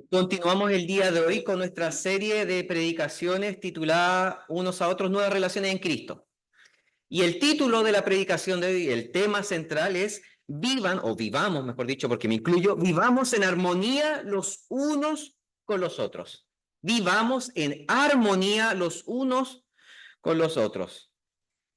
Continuamos el día de hoy con nuestra serie de predicaciones titulada Unos a otros, nuevas relaciones en Cristo. Y el título de la predicación de hoy, el tema central es vivan, o vivamos, mejor dicho, porque me incluyo, vivamos en armonía los unos con los otros. Vivamos en armonía los unos con los otros.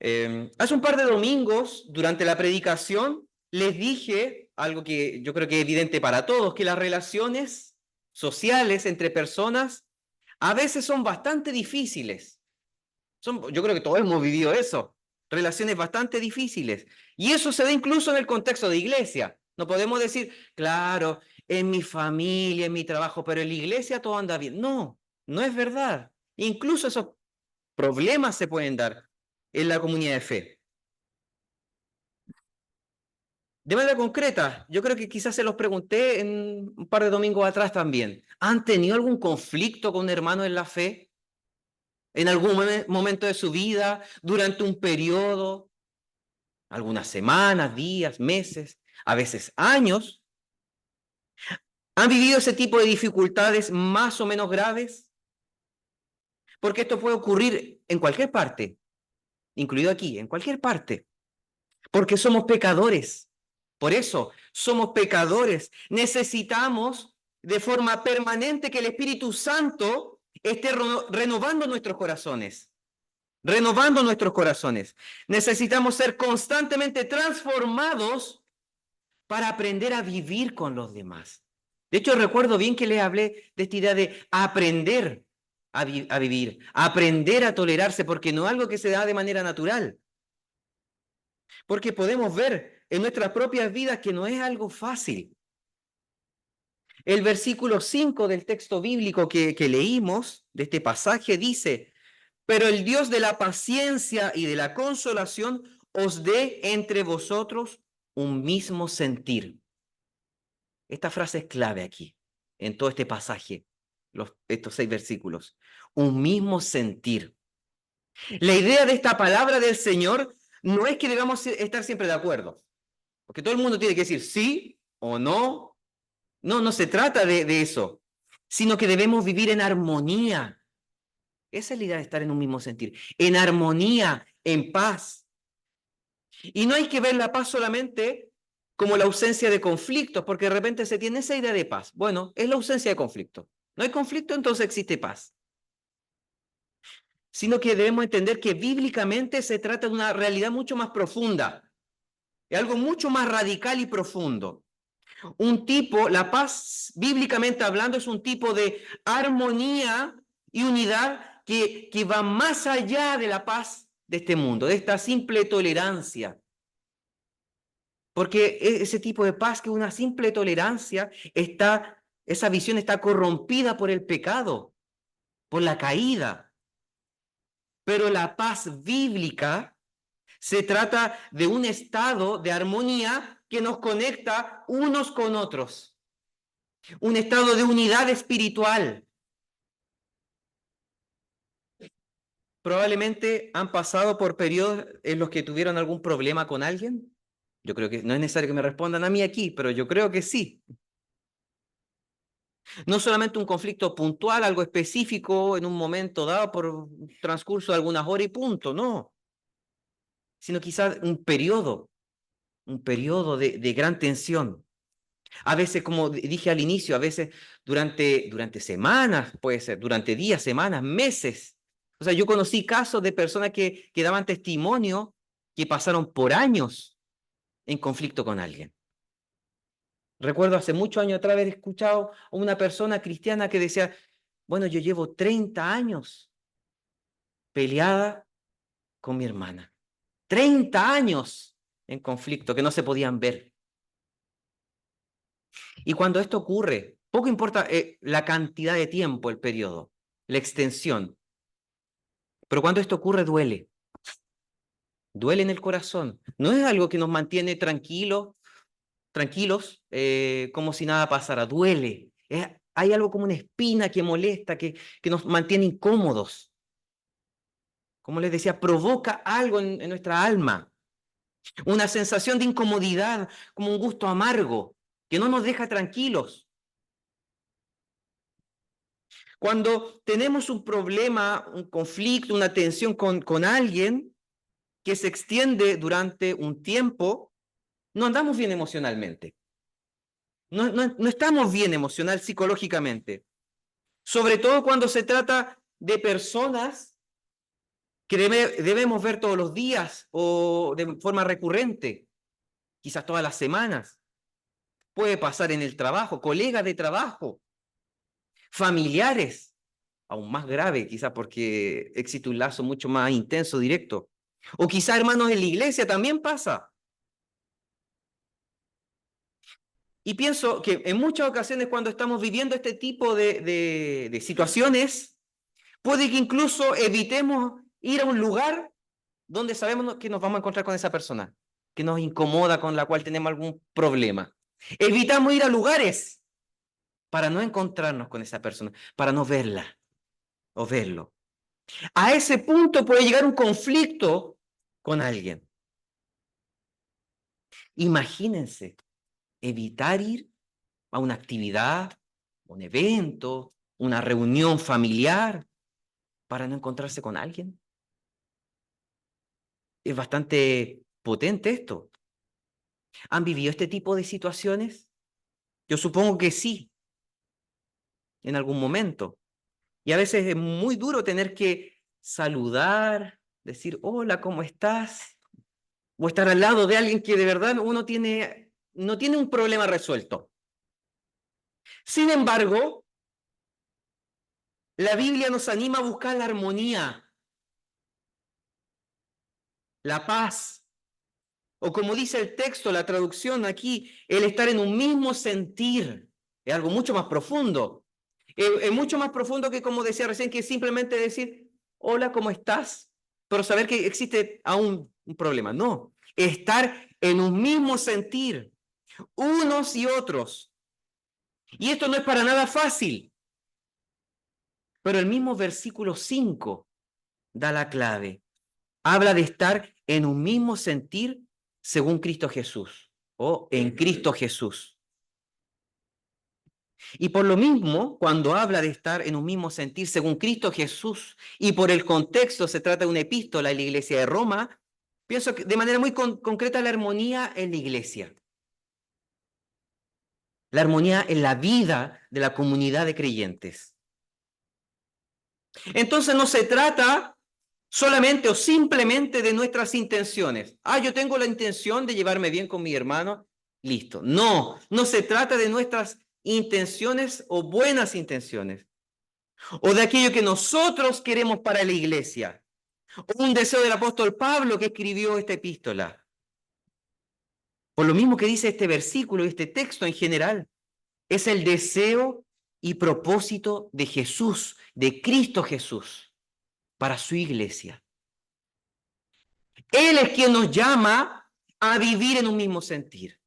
Hace un par de domingos, durante la predicación, les dije algo que yo creo que es evidente para todos, que las relaciones sociales entre personas a veces son bastante difíciles. Yo creo que todos hemos vivido eso, relaciones bastante difíciles. Y eso se da incluso en el contexto de iglesia. No podemos decir, claro, en mi familia, en mi trabajo, pero en la iglesia todo anda bien. No, no es verdad. Incluso esos problemas se pueden dar en la comunidad de fe. De manera concreta, yo creo que quizás se los pregunté en un par de domingos atrás también. ¿Han tenido algún conflicto con un hermano en la fe? ¿En algún momento de su vida? ¿Durante un periodo? ¿Algunas semanas, días, meses? ¿A veces años? ¿Han vivido ese tipo de dificultades más o menos graves? Porque esto puede ocurrir en cualquier parte, incluido aquí, en cualquier parte. Porque somos pecadores. Por eso, somos pecadores. Necesitamos de forma permanente que el Espíritu Santo esté renovando nuestros corazones. Renovando nuestros corazones. Necesitamos ser constantemente transformados para aprender a vivir con los demás. De hecho, recuerdo bien que les hablé de esta idea de aprender a vivir, aprender a tolerarse, porque no es algo que se da de manera natural. Porque podemos ver en nuestras propias vidas que no es algo fácil. El versículo 5 del texto bíblico que leímos, de este pasaje, dice, pero el Dios de la paciencia y de la consolación os dé entre vosotros un mismo sentir. Esta frase es clave aquí, en todo este pasaje, estos 6 versículos. Un mismo sentir. La idea de esta palabra del Señor no es que debamos estar siempre de acuerdo, porque todo el mundo tiene que decir sí o no. No, no se trata de eso, sino que debemos vivir en armonía. Esa es la idea de estar en un mismo sentir, en armonía, en paz. Y no hay que ver la paz solamente como la ausencia de conflictos, porque de repente se tiene esa idea de paz. Bueno, es la ausencia de conflicto. No hay conflicto, entonces existe paz. Sino que debemos entender que bíblicamente se trata de una realidad mucho más profunda, es algo mucho más radical y profundo. La paz, bíblicamente hablando, es un tipo de armonía y unidad que va más allá de la paz de este mundo, de esta simple tolerancia. Porque ese tipo de paz, que es una simple tolerancia, esa visión está corrompida por el pecado, por la caída. Pero la paz bíblica se trata de un estado de armonía que nos conecta unos con otros, un estado de unidad espiritual. Probablemente han pasado por periodos en los que tuvieron algún problema con alguien. Yo creo que no es necesario que me respondan a mí aquí, pero yo creo que sí. No solamente un conflicto puntual, algo específico en un momento dado por un transcurso de algunas horas y punto, no. Sino quizás un periodo de gran tensión. A veces, como dije al inicio, a veces durante semanas, puede ser, durante días, semanas, meses. O sea, yo conocí casos de personas que daban testimonio que pasaron por años en conflicto con alguien. Recuerdo hace muchos años atrás haber escuchado a una persona cristiana que decía, bueno, yo llevo 30 años peleada con mi hermana. 30 años en conflicto que no se podían ver. Y cuando esto ocurre, poco importa la cantidad de tiempo, el periodo, la extensión, pero cuando esto ocurre duele. Duele en el corazón. No es algo que nos mantiene tranquilos, como si nada pasara. Duele. Hay algo como una espina que molesta, que nos mantiene incómodos. Como les decía, provoca algo en nuestra alma. Una sensación de incomodidad, como un gusto amargo, que no nos deja tranquilos. Cuando tenemos un problema, un conflicto, una tensión con alguien que se extiende durante un tiempo, no andamos bien emocionalmente. No estamos bien emocional, psicológicamente. Sobre todo cuando se trata de personas que debemos ver todos los días o de forma recurrente, quizás todas las semanas. Puede pasar en el trabajo, colegas de trabajo, familiares, aún más grave quizás porque existe un lazo mucho más intenso, directo. O quizás hermanos en la iglesia también pasa. Y pienso que en muchas ocasiones cuando estamos viviendo este tipo de situaciones, puede que incluso evitemos ir a un lugar donde sabemos que nos vamos a encontrar con esa persona, que nos incomoda, con la cual tenemos algún problema. Evitamos ir a lugares para no encontrarnos con esa persona, para no verla o verlo. A ese punto puede llegar un conflicto con alguien. Imagínense, evitar ir a una actividad, un evento, una reunión familiar para no encontrarse con alguien. Es bastante potente esto. ¿Han vivido este tipo de situaciones? Yo supongo que sí, en algún momento. Y a veces es muy duro tener que saludar, decir, hola, ¿cómo estás? O estar al lado de alguien que de verdad uno no tiene un problema resuelto. Sin embargo, la Biblia nos anima a buscar la armonía, la paz, o como dice el texto, la traducción aquí, el estar en un mismo sentir. Es algo mucho más profundo. Es mucho más profundo que, como decía recién, que simplemente decir, hola, ¿cómo estás? Pero saber que existe aún un problema. No, estar en un mismo sentir, unos y otros. Y esto no es para nada fácil, pero el mismo versículo 5 da la clave. Habla de estar en un mismo sentir según Cristo Jesús o en Cristo Jesús. Y por lo mismo, cuando habla de estar en un mismo sentir según Cristo Jesús, y por el contexto se trata de una epístola en la iglesia de Roma, pienso que de manera muy concreta la armonía en la iglesia. La armonía en la vida de la comunidad de creyentes. Entonces no se trata solamente o simplemente de nuestras intenciones. Yo tengo la intención de llevarme bien con mi hermano, listo. No, no se trata de nuestras intenciones o buenas intenciones, o de aquello que nosotros queremos para la iglesia, o un deseo del apóstol Pablo que escribió esta epístola. Por lo mismo que dice este versículo, este texto en general, es el deseo y propósito de Jesús, de Cristo Jesús, para su iglesia. Él es quien nos llama a vivir en un mismo sentir.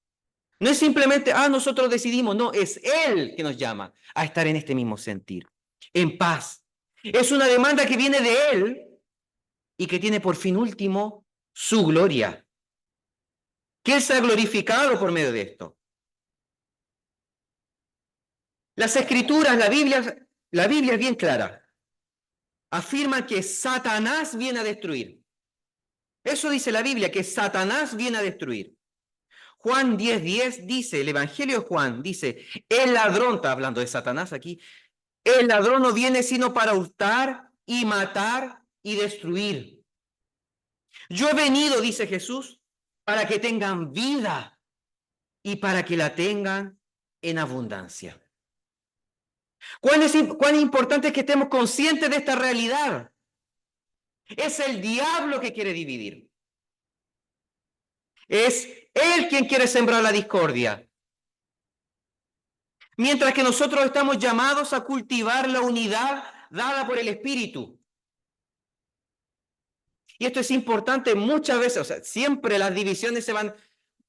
No es simplemente, nosotros decidimos, no, es Él que nos llama a estar en este mismo sentir, en paz. Es una demanda que viene de Él y que tiene por fin último su gloria. Que Él sea glorificado por medio de esto. Las Escrituras, la Biblia es bien clara. Afirma que Satanás viene a destruir. Eso dice la Biblia, que Satanás viene a destruir. Juan 10:10 dice, el Evangelio de Juan dice, el ladrón, está hablando de Satanás aquí, el ladrón no viene sino para hurtar y matar y destruir. Yo he venido, dice Jesús, para que tengan vida y para que la tengan en abundancia. ¿Cuán importante es que estemos conscientes de esta realidad? Es el diablo que quiere dividir. Es él quien quiere sembrar la discordia. Mientras que nosotros estamos llamados a cultivar la unidad dada por el Espíritu. Y esto es importante muchas veces, o sea, siempre las divisiones se van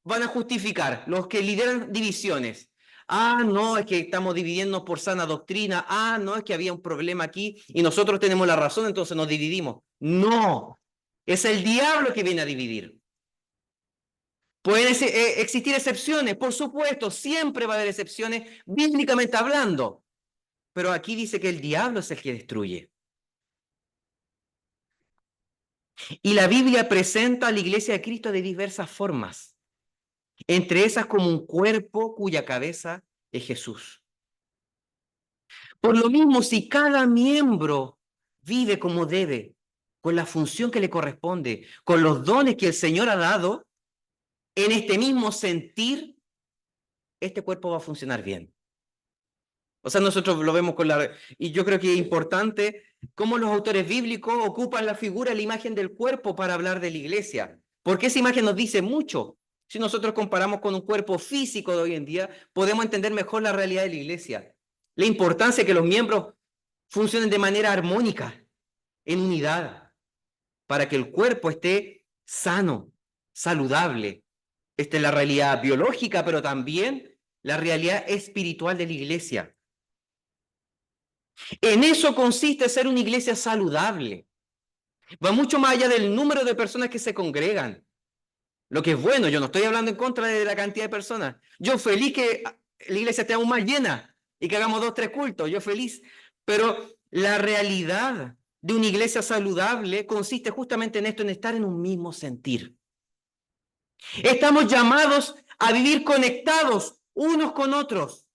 a justificar, los que lideran divisiones. No, es que estamos dividiendo por sana doctrina. No, es que había un problema aquí y nosotros tenemos la razón, entonces nos dividimos. No, es el diablo que viene a dividir. Pueden existir excepciones, por supuesto, siempre va a haber excepciones bíblicamente hablando. pero aquí dice que el diablo es el que destruye. Y la Biblia presenta a la iglesia de Cristo de diversas formas, entre esas como un cuerpo cuya cabeza es Jesús. Por lo mismo, si cada miembro vive como debe, con la función que le corresponde, con los dones que el Señor ha dado, en este mismo sentir, este cuerpo va a funcionar bien. O sea, nosotros lo vemos con la... Y yo creo que es importante cómo los autores bíblicos ocupan la figura, la imagen del cuerpo para hablar de la iglesia. Porque esa imagen nos dice mucho. Si nosotros comparamos con un cuerpo físico de hoy en día, podemos entender mejor la realidad de la iglesia. La importancia de que los miembros funcionen de manera armónica, en unidad, para que el cuerpo esté sano, saludable. Esta es la realidad biológica, pero también la realidad espiritual de la iglesia. En eso consiste ser una iglesia saludable. Va mucho más allá del número de personas que se congregan. Lo que es bueno, yo no estoy hablando en contra de la cantidad de personas. Yo feliz que la iglesia esté aún más llena y que hagamos 2, 3 cultos. Yo feliz. Pero la realidad de una iglesia saludable consiste justamente en esto, en estar en un mismo sentir. Estamos llamados a vivir conectados unos con otros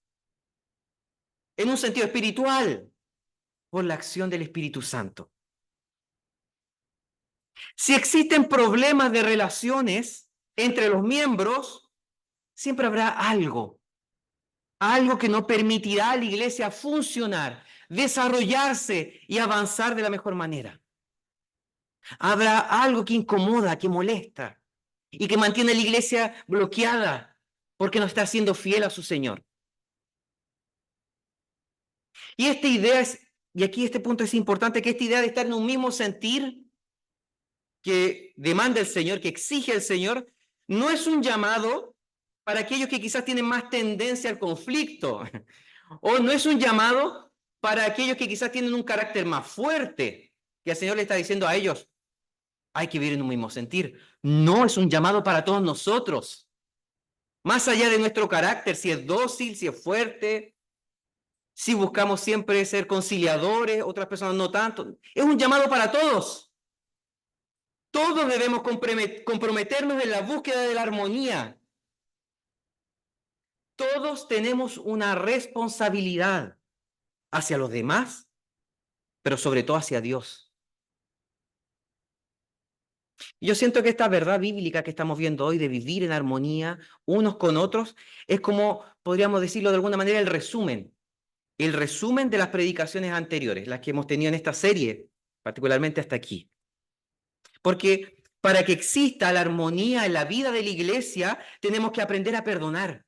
en un sentido espiritual por la acción del Espíritu Santo. Si existen problemas de relaciones entre los miembros, siempre habrá algo que no permitirá a la iglesia funcionar, desarrollarse y avanzar de la mejor manera. Habrá algo que incomoda, que molesta y que mantiene a la iglesia bloqueada porque no está siendo fiel a su Señor. Y esta idea es, y aquí este punto es importante, que esta idea de estar en un mismo sentir que demanda el Señor, que exige el Señor, no es un llamado para aquellos que quizás tienen más tendencia al conflicto, o no es un llamado para aquellos que quizás tienen un carácter más fuerte, que el Señor le está diciendo a ellos, hay que vivir en un mismo sentir. No, es un llamado para todos nosotros. Más allá de nuestro carácter, si es dócil, si es fuerte, si buscamos siempre ser conciliadores, otras personas no tanto. Es un llamado para todos. Todos debemos comprometernos en la búsqueda de la armonía. Todos tenemos una responsabilidad hacia los demás, pero sobre todo hacia Dios. Y yo siento que esta verdad bíblica que estamos viendo hoy de vivir en armonía unos con otros es como, podríamos decirlo de alguna manera, el resumen de las predicaciones anteriores, las que hemos tenido en esta serie, particularmente hasta aquí. Porque para que exista la armonía en la vida de la iglesia, tenemos que aprender a perdonar.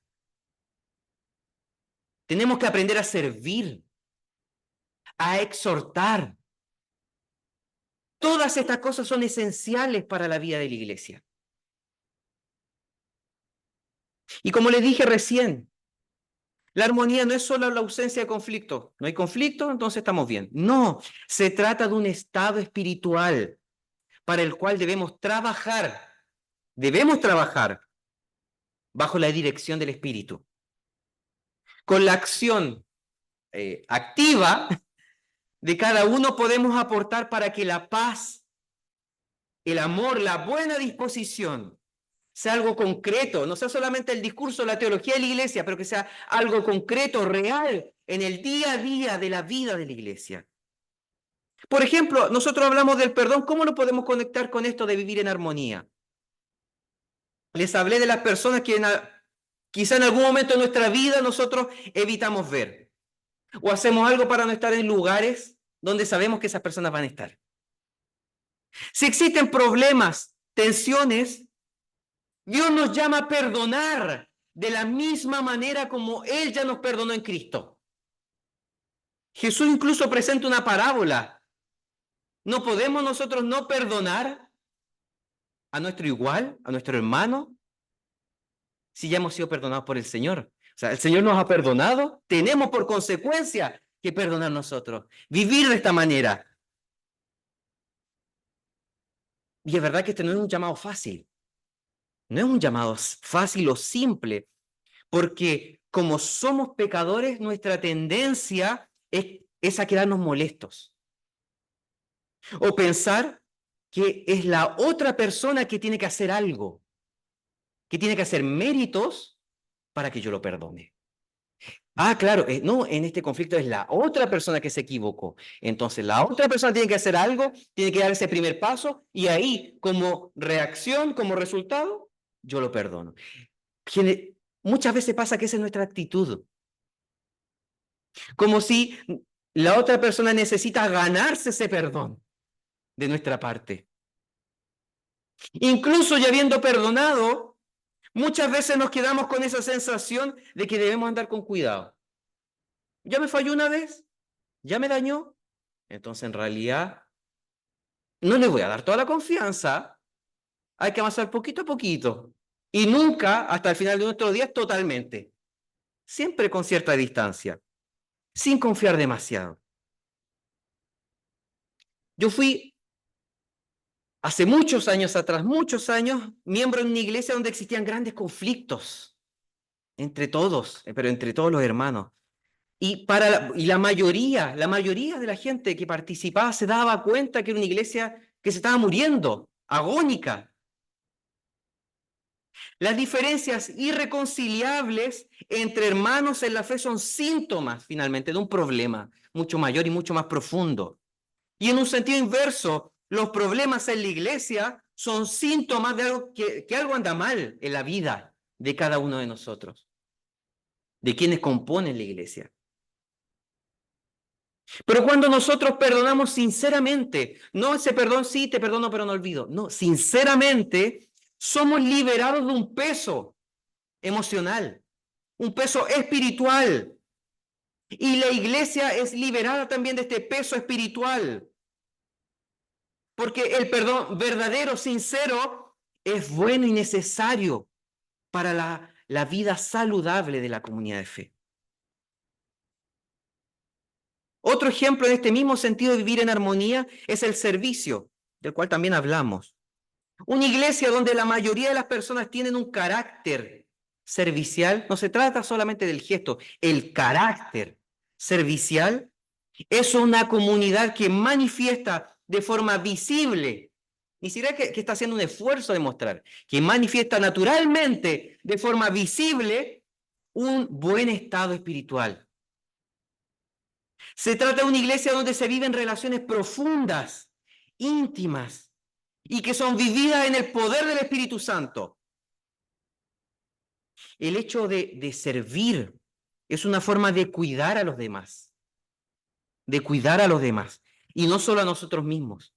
Tenemos que aprender a servir, a exhortar. Todas estas cosas son esenciales para la vida de la iglesia. Y como les dije recién, la armonía no es solo la ausencia de conflicto. No hay conflicto, entonces estamos bien. No, se trata de un estado espiritual para el cual debemos trabajar bajo la dirección del Espíritu. Con la acción activa de cada uno podemos aportar para que la paz, el amor, la buena disposición sea algo concreto, no sea solamente el discurso, la teología de la iglesia, pero que sea algo concreto, real, en el día a día de la vida de la iglesia. Por ejemplo, nosotros hablamos del perdón, ¿cómo lo podemos conectar con esto de vivir en armonía? Les hablé de las personas que quizá en algún momento de nuestra vida nosotros evitamos ver, o hacemos algo para no estar en lugares donde sabemos que esas personas van a estar. Si existen problemas, tensiones, Dios nos llama a perdonar de la misma manera como Él ya nos perdonó en Cristo. Jesús incluso presenta una parábola. ¿No podemos nosotros no perdonar a nuestro igual, a nuestro hermano, si ya hemos sido perdonados por el Señor? O sea, el Señor nos ha perdonado, tenemos por consecuencia que perdonar nosotros, vivir de esta manera. Y es verdad que este no es un llamado fácil. No es un llamado fácil o simple, porque como somos pecadores, nuestra tendencia es a quedarnos molestos. O pensar que es la otra persona que tiene que hacer algo, que tiene que hacer méritos para que yo lo perdone. Ah, claro, no, en este conflicto es la otra persona que se equivocó. Entonces, la otra persona tiene que hacer algo, tiene que dar ese primer paso y ahí, como reacción, como resultado, yo lo perdono. Muchas veces pasa que esa es nuestra actitud. Como si la otra persona necesita ganarse ese perdón de nuestra parte. Incluso ya habiendo perdonado, muchas veces nos quedamos con esa sensación de que debemos andar con cuidado. Ya me falló una vez, ya me dañó, entonces en realidad no le voy a dar toda la confianza, hay que avanzar poquito a poquito y nunca hasta el final de nuestros días totalmente, siempre con cierta distancia, sin confiar demasiado. Yo fui hace muchos años atrás, muchos años, miembro de una iglesia donde existían grandes conflictos entre todos, pero entre todos los hermanos. Y la mayoría de la gente que participaba se daba cuenta que era una iglesia que se estaba muriendo, agónica. Las diferencias irreconciliables entre hermanos en la fe son síntomas, finalmente, de un problema mucho mayor y mucho más profundo. Y en un sentido inverso, los problemas en la iglesia son síntomas de algo que algo anda mal en la vida de cada uno de nosotros, de quienes componen la iglesia. Pero cuando nosotros perdonamos sinceramente, no ese perdón, sí, te perdono, pero no olvido. No, sinceramente, somos liberados de un peso emocional, un peso espiritual. Y la iglesia es liberada también de este peso espiritual. Porque el perdón verdadero, sincero, es bueno y necesario para la vida saludable de la comunidad de fe. Otro ejemplo en este mismo sentido de vivir en armonía es el servicio, del cual también hablamos. Una iglesia donde la mayoría de las personas tienen un carácter servicial, no se trata solamente del gesto, el carácter servicial es una comunidad que manifiesta de forma visible, ni siquiera que está haciendo un esfuerzo de mostrar, que manifiesta naturalmente de forma visible un buen estado espiritual. Se trata de una iglesia donde se viven relaciones profundas, íntimas, y que son vividas en el poder del Espíritu Santo. El hecho de servir es una forma de cuidar a los demás, y no solo a nosotros mismos.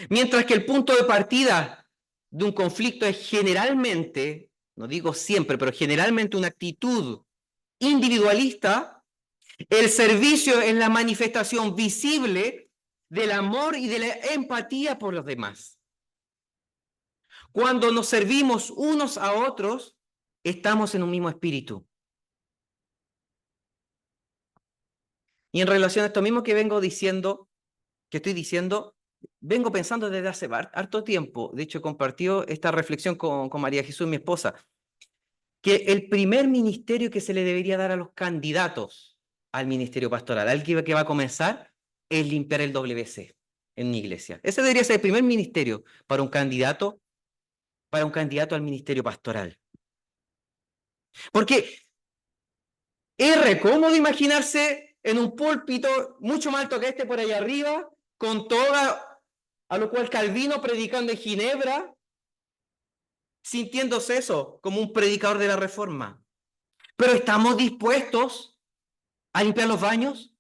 Mientras que el punto de partida de un conflicto es generalmente, no digo siempre, pero generalmente una actitud individualista, el servicio es la manifestación visible del amor y de la empatía por los demás. Cuando nos servimos unos a otros, estamos en un mismo espíritu. Y en relación a esto mismo que estoy diciendo, vengo pensando desde hace harto tiempo. De hecho, compartió esta reflexión con María Jesús, mi esposa, que el primer ministerio que se le debería dar a los candidatos al ministerio pastoral, al que va a comenzar, es limpiar el WC en una iglesia. Ese debería ser el primer ministerio para un candidato al ministerio pastoral. Porque es cómodo imaginarse en un púlpito mucho más alto que este por allá arriba, con toda, a lo cual Calvino predicando en Ginebra, sintiéndose eso como un predicador de la Reforma. Pero ¿estamos dispuestos a limpiar los baños?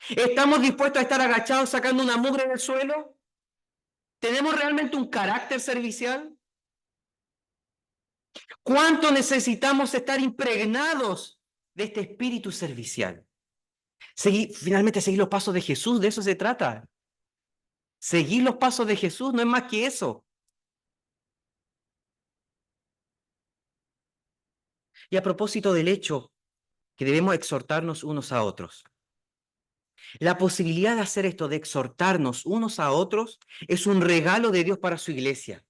¿Estamos dispuestos a estar agachados sacando una mugre del suelo? ¿Tenemos realmente un carácter servicial? ¿Cuánto necesitamos estar impregnados de este espíritu servicial? Finalmente seguir los pasos de Jesús, de eso se trata. Seguir los pasos de Jesús no es más que eso. Y a propósito del hecho que debemos exhortarnos unos a otros. La posibilidad de hacer esto, de exhortarnos unos a otros, es un regalo de Dios para su iglesia.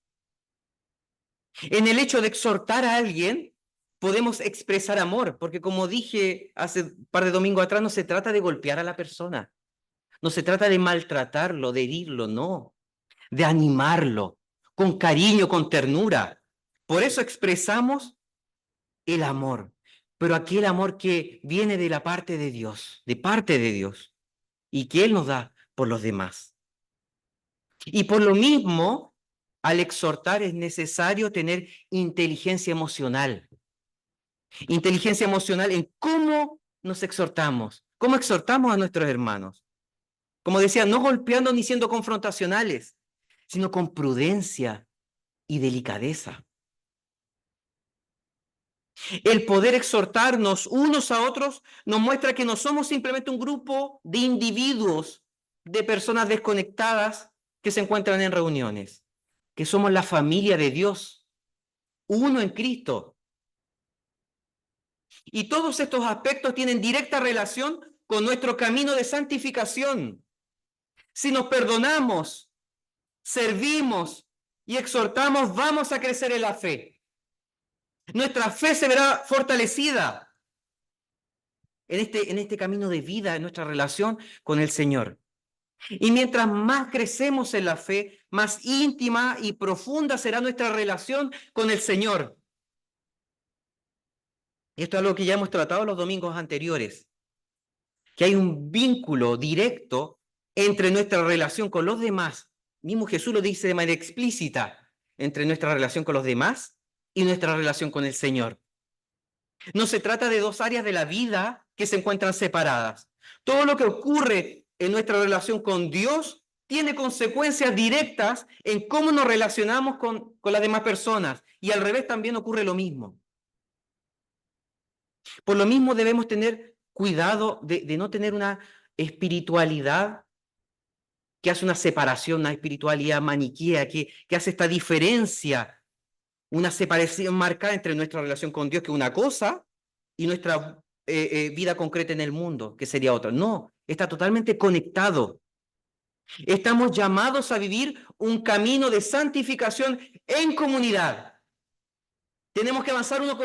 En el hecho de exhortar a alguien, podemos expresar amor, porque como dije hace un par de domingos atrás, no se trata de golpear a la persona, no se trata de maltratarlo, de herirlo, no, de animarlo, con cariño, con ternura. Por eso expresamos el amor, pero aquel amor que viene de la parte de Dios, de parte de Dios, y que Él nos da por los demás. Y por lo mismo, al exhortar es necesario tener inteligencia emocional en cómo nos exhortamos, cómo exhortamos a nuestros hermanos. Como decía, no golpeando ni siendo confrontacionales, sino con prudencia y delicadeza. El poder exhortarnos unos a otros nos muestra que no somos simplemente un grupo de individuos, de personas desconectadas que se encuentran en reuniones, que somos la familia de Dios, uno en Cristo. Y todos estos aspectos tienen directa relación con nuestro camino de santificación. Si nos perdonamos, servimos y exhortamos, vamos a crecer en la fe. Nuestra fe se verá fortalecida en este camino de vida, en nuestra relación con el Señor. Y mientras más crecemos en la fe, más íntima y profunda será nuestra relación con el Señor. Esto es algo que ya hemos tratado los domingos anteriores, que hay un vínculo directo entre nuestra relación con los demás. Mismo Jesús lo dice de manera explícita, entre nuestra relación con los demás y nuestra relación con el Señor. No se trata de dos áreas de la vida que se encuentran separadas. Todo lo que ocurre en nuestra relación con Dios tiene consecuencias directas en cómo nos relacionamos con las demás personas. Y al revés también ocurre lo mismo. Por lo mismo debemos tener cuidado de no tener una espiritualidad que hace una separación, una espiritualidad maniquea, que hace esta diferencia, una separación marcada entre nuestra relación con Dios, que es una cosa, y nuestra vida concreta en el mundo, que sería otra. No, está totalmente conectado. Estamos llamados a vivir un camino de santificación en comunidad. Tenemos que avanzar unos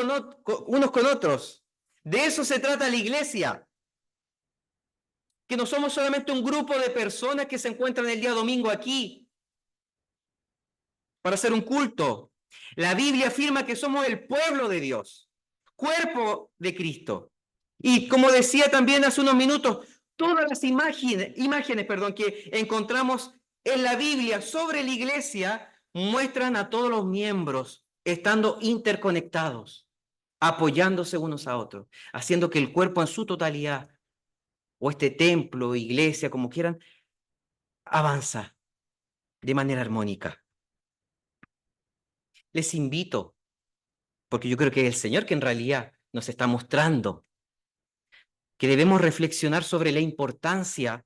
con otros. De eso se trata la iglesia. Que no somos solamente un grupo de personas que se encuentran el día domingo aquí para hacer un culto. La Biblia afirma que somos el pueblo de Dios, cuerpo de Cristo. Y como decía también hace unos minutos, todas las imágenes que encontramos en la Biblia sobre la iglesia muestran a todos los miembros estando interconectados, apoyándose unos a otros, haciendo que el cuerpo en su totalidad, o este templo, iglesia, como quieran, avanza de manera armónica. Les invito, porque yo creo que es el Señor que en realidad nos está mostrando que debemos reflexionar sobre la importancia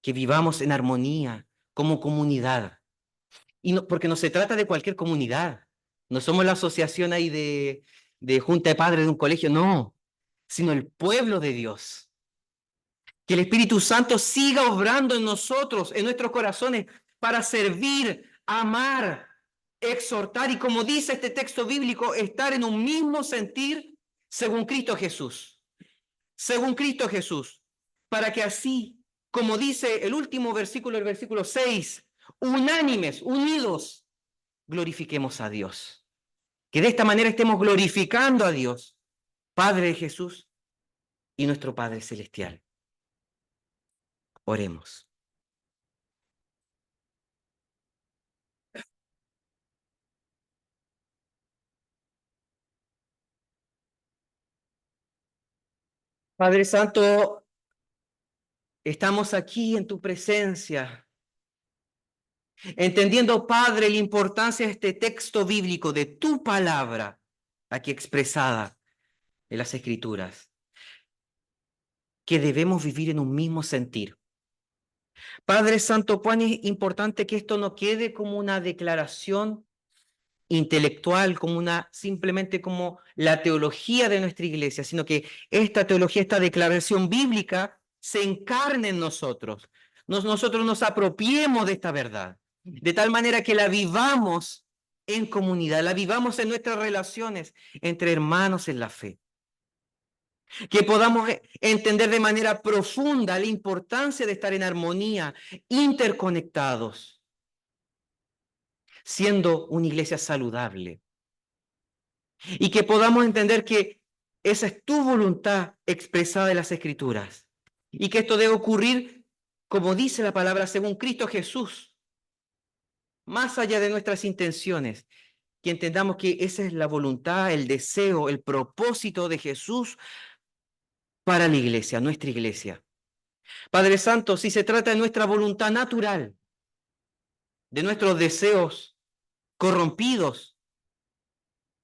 que vivamos en armonía como comunidad. Y no, porque no se trata de cualquier comunidad. No somos la asociación ahí de junta de padres de un colegio, no, sino el pueblo de Dios. Que el Espíritu Santo siga obrando en nosotros, en nuestros corazones, para servir, amar, exhortar y, como dice este texto bíblico, estar en un mismo sentir según Cristo Jesús. Según Cristo Jesús. Para que así, como dice el último versículo, el versículo 6, unánimes, unidos, glorifiquemos a Dios. Que de esta manera estemos glorificando a Dios, Padre de Jesús y nuestro Padre Celestial. Oremos. Padre Santo, estamos aquí en tu presencia, entendiendo, Padre, la importancia de este texto bíblico, de tu palabra, aquí expresada en las Escrituras, que debemos vivir en un mismo sentir. Padre Santo, cuán es importante que esto no quede como una declaración intelectual, simplemente como la teología de nuestra iglesia, sino que esta teología, esta declaración bíblica se encarne en nosotros. Nosotros nos apropiemos de esta verdad, de tal manera que la vivamos en comunidad, la vivamos en nuestras relaciones entre hermanos en la fe. Que podamos entender de manera profunda la importancia de estar en armonía, interconectados, siendo una iglesia saludable. Y que podamos entender que esa es tu voluntad expresada en las Escrituras. Y que esto debe ocurrir, como dice la palabra, según Cristo Jesús, más allá de nuestras intenciones. Que entendamos que esa es la voluntad, el deseo, el propósito de Jesús para la iglesia, nuestra iglesia. Padre Santo, si se trata de nuestra voluntad natural, de nuestros deseos corrompidos,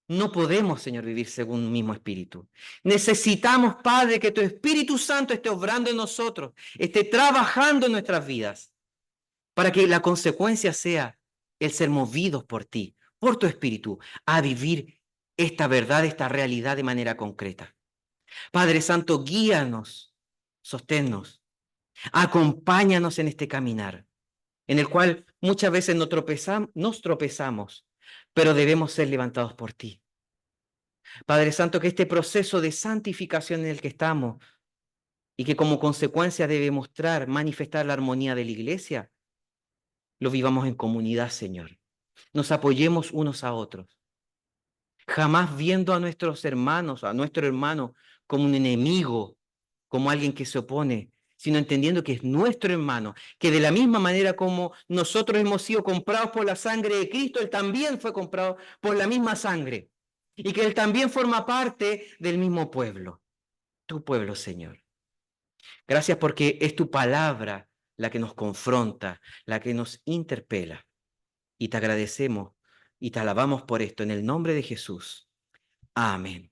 no podemos, Señor, vivir según un mismo espíritu. Necesitamos, Padre, que tu Espíritu Santo esté obrando en nosotros, esté trabajando en nuestras vidas, para que la consecuencia sea el ser movidos por ti, por tu Espíritu, a vivir esta verdad, esta realidad de manera concreta. Padre Santo, guíanos, sosténnos, acompáñanos en este caminar, en el cual muchas veces nos tropezamos, pero debemos ser levantados por ti. Padre Santo, que este proceso de santificación en el que estamos y que como consecuencia debe mostrar, manifestar la armonía de la iglesia, lo vivamos en comunidad, Señor. Nos apoyemos unos a otros, jamás viendo a nuestros hermanos, a nuestro hermano, como un enemigo, como alguien que se opone, sino entendiendo que es nuestro hermano, que de la misma manera como nosotros hemos sido comprados por la sangre de Cristo, Él también fue comprado por la misma sangre, y que Él también forma parte del mismo pueblo, tu pueblo, Señor. Gracias porque es tu palabra la que nos confronta, la que nos interpela, y te agradecemos y te alabamos por esto en el nombre de Jesús. Amén.